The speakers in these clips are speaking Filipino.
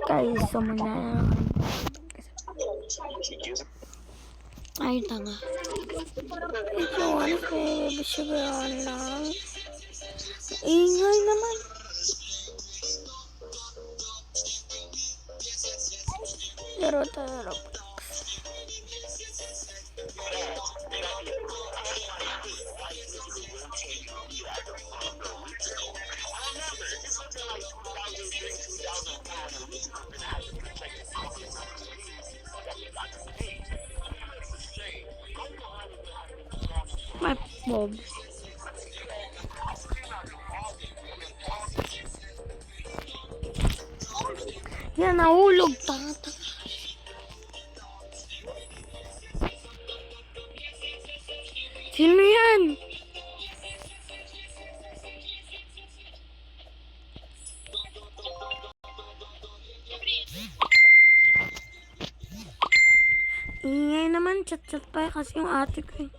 Guys, sama na. Ay, tanga. Ito, ano kayo? Bisigayan lang. Ingay naman. Laro tayo. My Bob. Yan, nahulog. Tanga. Sino yan? Ingay naman, chat pa kasi yung ate ko eh.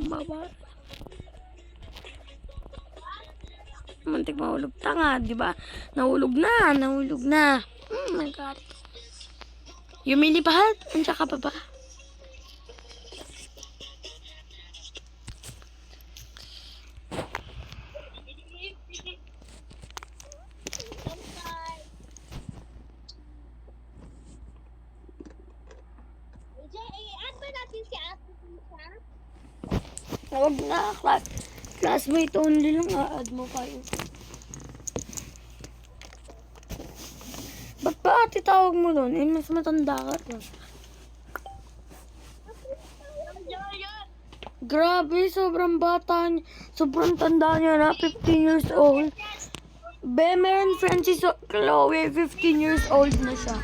Baba. Muntik mahulog. Tanga, di ba? Nahulog na. Oh my God. Yumili pa hat? Andiyan ka pa ba? Huwag na, classmate only lang, add mo kayo. Ba't ba ate tawag mo doon? Eh, mas matanda ka doon. Grabe, sobrang bata niya. Sobrang tanda niya na, 15 years old. Bemer and Francis Chloe, 15 years old na siya.